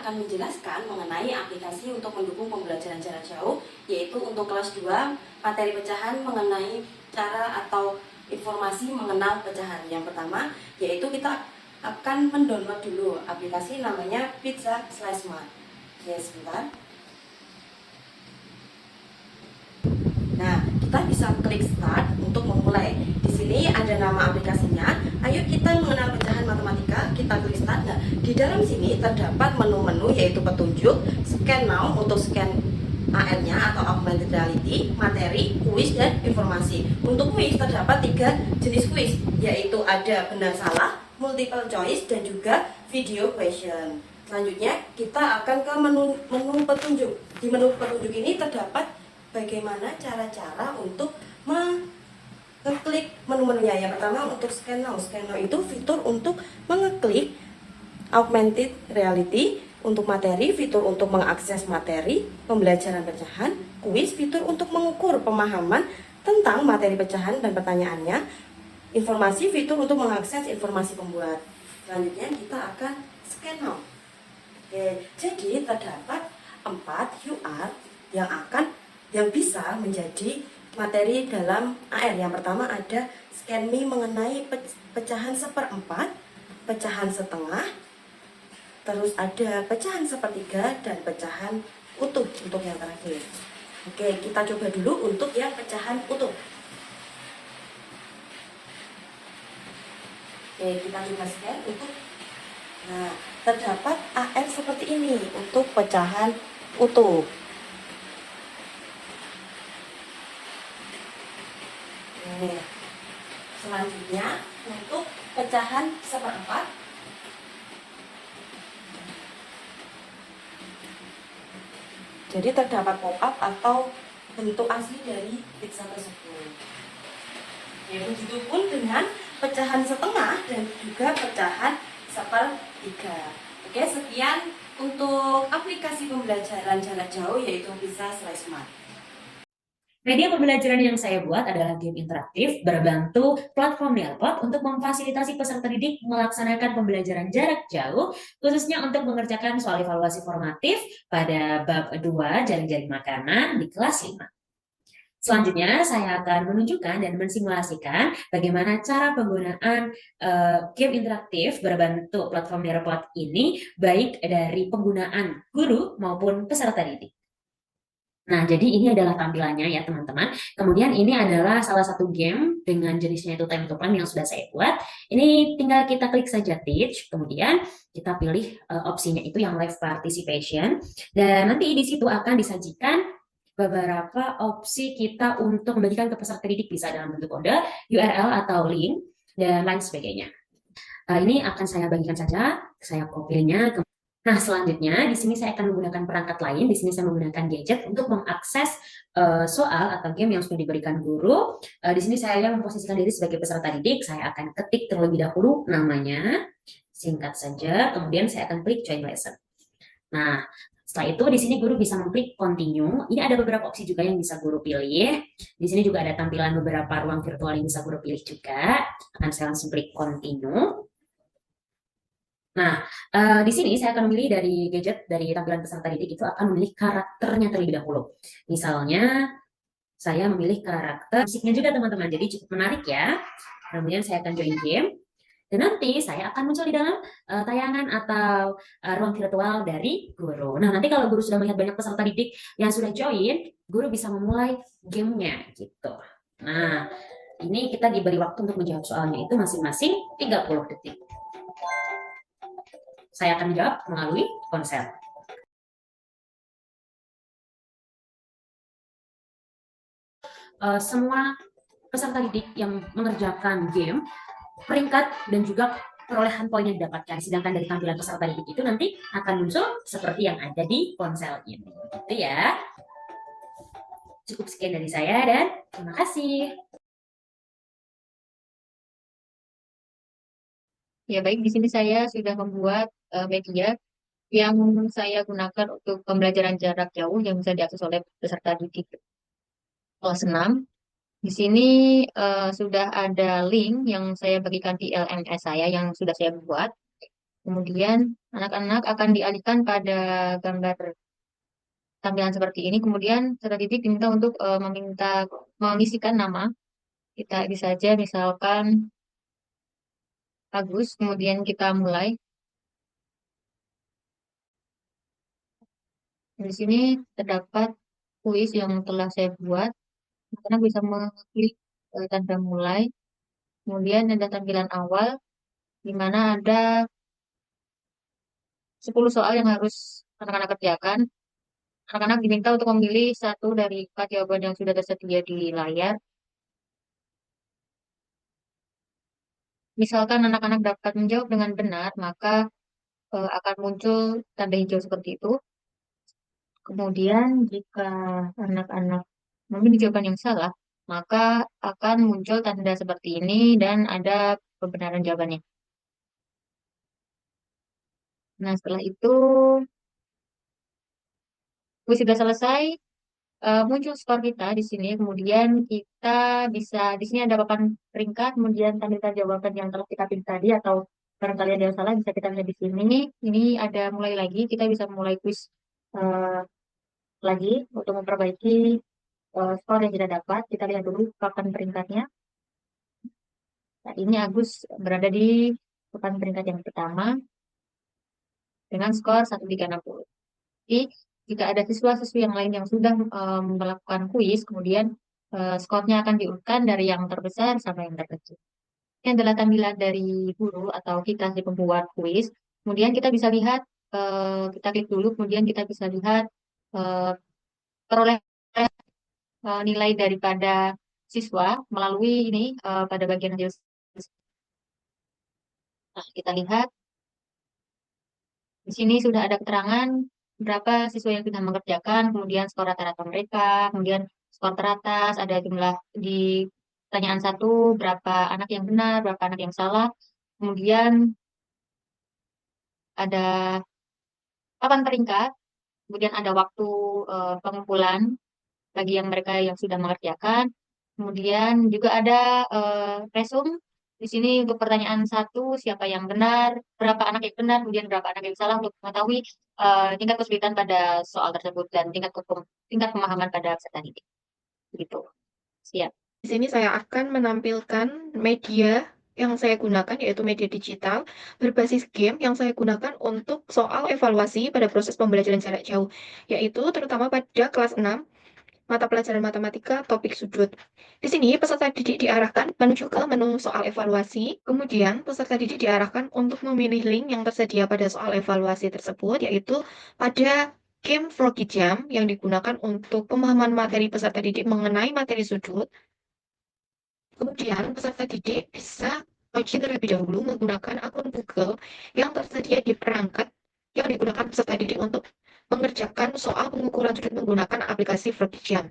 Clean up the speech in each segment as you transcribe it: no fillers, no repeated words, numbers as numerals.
akan menjelaskan mengenai aplikasi untuk mendukung pembelajaran jarak jauh, yaitu untuk kelas 2 materi pecahan mengenai cara atau informasi mengenal pecahan. Yang pertama, yaitu kita akan mendownload dulu aplikasi namanya Pizza/Smart. Oke, sebentar. Nah, kita bisa klik start untuk memulai. Di sini ada nama aplikasinya. Ayo kita mengenal pecahan matematika. Kita klik start. Nah, di dalam sini terdapat menu-menu yaitu petunjuk, scan now untuk scan AR-nya atau augmented reality, materi, kuis, dan informasi. Untuk kuis terdapat 3 jenis kuis, yaitu ada benar salah, multiple choice, dan juga video question. Selanjutnya kita akan ke menu petunjuk. Di menu petunjuk ini terdapat bagaimana cara-cara untuk mengeklik menu-menunya. Yang pertama untuk scan now. Scan now itu fitur untuk mengeklik augmented reality, untuk materi, fitur untuk mengakses materi pembelajaran pecahan, kuis, fitur untuk mengukur pemahaman tentang materi pecahan dan pertanyaannya, informasi, fitur untuk mengakses informasi pembuat. Selanjutnya kita akan scan now. Oke, jadi terdapat 4 UR yang bisa menjadi materi dalam AR. Yang pertama ada scan me mengenai pecahan 1/4, pecahan setengah, terus ada pecahan 1/3 dan pecahan utuh untuk yang terakhir. Oke, kita coba dulu untuk yang pecahan utuh. Oke, kita coba scan untuk. Nah, terdapat AR seperti ini untuk pecahan utuh. Selanjutnya untuk pecahan 1/4. Jadi terdapat pop-up atau bentuk asli dari pizza tersebut. Ya, begitupun dengan pecahan setengah dan juga pecahan 1/3. Oke, sekian untuk aplikasi pembelajaran jarak jauh yaitu Pizza/Smart. Media pembelajaran yang saya buat adalah game interaktif berbantu platform Nearpod untuk memfasilitasi peserta didik melaksanakan pembelajaran jarak jauh, khususnya untuk mengerjakan soal evaluasi formatif pada bab 2 jaring-jaring makanan di kelas 5. Selanjutnya, saya akan menunjukkan dan mensimulasikan bagaimana cara penggunaan game interaktif berbentuk platform Nearpod ini, baik dari penggunaan guru maupun peserta didik. Nah, jadi ini adalah tampilannya ya teman-teman. Kemudian ini adalah salah satu game dengan jenisnya itu time to plan yang sudah saya buat. Ini tinggal kita klik saja teach, kemudian kita pilih opsinya itu yang live participation. Dan nanti di situ akan disajikan beberapa opsi kita untuk membagikan ke peserta didik, bisa dalam bentuk kode, URL atau link, dan lain sebagainya. Ini akan saya bagikan saja, saya copy-nya. Nah, selanjutnya di sini saya akan menggunakan perangkat lain. Di sini saya menggunakan gadget untuk mengakses soal atau game yang sudah diberikan guru. Di sini saya memposisikan diri sebagai peserta didik. Saya akan ketik terlebih dahulu namanya, singkat saja. Kemudian saya akan klik join lesson. Nah, setelah itu di sini guru bisa mengklik continue. Ini ada beberapa opsi juga yang bisa guru pilih. Di sini juga ada tampilan beberapa ruang virtual yang bisa guru pilih juga. Akan saya langsung klik continue. Nah, di sini saya akan memilih dari gadget dari tampilan peserta didik itu akan memilih karakternya terlebih dahulu. Misalnya, saya memilih karakter musiknya juga teman-teman, jadi cukup menarik ya. Kemudian saya akan join game, dan nanti saya akan muncul di dalam tayangan atau ruang virtual dari guru. Nah, nanti kalau guru sudah melihat banyak peserta didik yang sudah join, guru bisa memulai gamenya gitu. Nah, ini kita diberi waktu untuk menjawab soalnya itu masing-masing 30 detik. Saya akan jawab melalui ponsel. Semua peserta didik yang mengerjakan game, peringkat dan juga perolehan poin yang didapatkan. Sedangkan dari tampilan peserta didik itu nanti akan muncul seperti yang ada di ponsel ini. Gitu ya. Cukup sekian dari saya dan terima kasih. Ya baik, di sini saya sudah membuat media yang saya gunakan untuk pembelajaran jarak jauh yang bisa diakses oleh peserta didik kelas 6. Di sini sudah ada link yang saya berikan di LMS saya yang sudah saya buat. Kemudian anak-anak akan dialihkan pada gambar tampilan seperti ini. Kemudian peserta didik diminta untuk mengisikan nama. Kita bisa saja misalkan Agus, kemudian kita mulai. Di sini terdapat kuis yang telah saya buat. Karena bisa mengklik tanda mulai. Kemudian ada tampilan awal, di mana ada 10 soal yang harus anak-anak kerjakan. Anak-anak diminta untuk memilih satu dari 4 jawaban yang sudah tersedia di layar. Misalkan anak-anak dapat menjawab dengan benar, maka akan muncul tanda hijau seperti itu. Kemudian jika anak-anak memilih jawaban yang salah, maka akan muncul tanda seperti ini dan ada pembenaran jawabannya. Nah, setelah itu kuis sudah selesai, muncul skor kita di sini. Kemudian kita bisa di sini ada papan peringkat, kemudian tampilkan jawaban yang telah kita pilih tadi atau barangkali ada yang salah bisa kita lihat di sini. Ini ada mulai lagi, kita bisa mulai kuis eh, lagi untuk memperbaiki skor yang tidak dapat. Kita lihat dulu papan peringkatnya. Nah, ini Agus berada di papan peringkat yang pertama dengan skor 1360. Jadi, jika ada siswa-siswi yang lain yang sudah melakukan kuis, kemudian skornya akan diurutkan dari yang terbesar sampai yang terkecil. Ini adalah tampilan dari guru atau kita si pembuat kuis. Kemudian kita bisa lihat, kita klik dulu, kemudian kita bisa lihat eh, perolehan nilai daripada siswa melalui ini pada bagian hasil. Nah, kita lihat di sini sudah ada keterangan berapa siswa yang sudah mengerjakan, kemudian skor rata-rata mereka, kemudian skor teratas, ada jumlah di pertanyaan satu, berapa anak yang benar, berapa anak yang salah, kemudian ada papan peringkat, kemudian ada waktu pengumpulan bagi yang mereka yang sudah mengerjakan, kemudian juga ada resume. Di sini untuk pertanyaan satu, siapa yang benar, berapa anak yang benar, kemudian berapa anak yang salah untuk mengetahui tingkat kesulitan pada soal tersebut dan tingkat pemahaman pada peserta didik. Gitu. Siap. Di sini saya akan menampilkan media yang saya gunakan, yaitu media digital berbasis game yang saya gunakan untuk soal evaluasi pada proses pembelajaran jarak jauh, yaitu terutama pada kelas 6, mata pelajaran matematika, topik sudut. Di sini peserta didik diarahkan menuju ke menu soal evaluasi, kemudian peserta didik diarahkan untuk memilih link yang tersedia pada soal evaluasi tersebut, yaitu pada game Froggy Jam yang digunakan untuk pemahaman materi peserta didik mengenai materi sudut. Kemudian peserta didik bisa login terlebih dahulu menggunakan akun Google yang tersedia di perangkat yang digunakan peserta didik untuk mengerjakan soal pengukuran sudut menggunakan aplikasi Froggy Jam.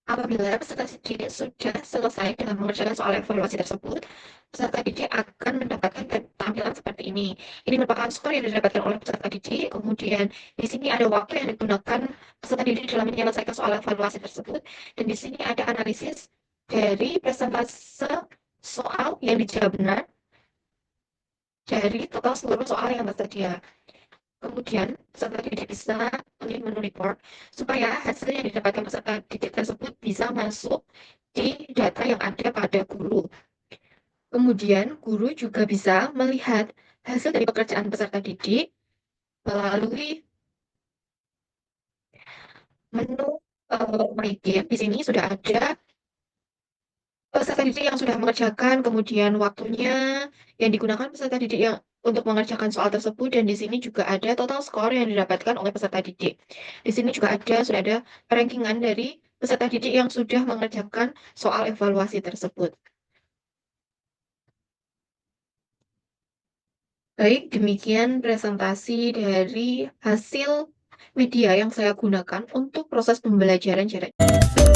Apabila peserta didik sudah selesai dengan mengerjakan soal evaluasi tersebut, peserta didik akan mendapatkan tampilan seperti ini. Ini merupakan skor yang didapatkan oleh peserta didik. Kemudian di sini ada waktu yang digunakan peserta didik dalam menyelesaikan soal evaluasi tersebut. Dan di sini ada analisis dari persentase soal yang dijawab benar dari total seluruh soal yang tersedia. Kemudian, peserta didik bisa klik menu report supaya hasil yang didapatkan peserta didik tersebut bisa masuk di data yang ada pada guru. Kemudian, guru juga bisa melihat hasil dari pekerjaan peserta didik melalui menu My Game. Di sini sudah ada peserta didik yang sudah mengerjakan, kemudian waktunya yang digunakan peserta didik yang untuk mengerjakan soal tersebut, dan di sini juga ada total skor yang didapatkan oleh peserta didik. Di sini juga sudah ada rankingan dari peserta didik yang sudah mengerjakan soal evaluasi tersebut. Baik, demikian presentasi dari hasil media yang saya gunakan untuk proses pembelajaran jarak jauh.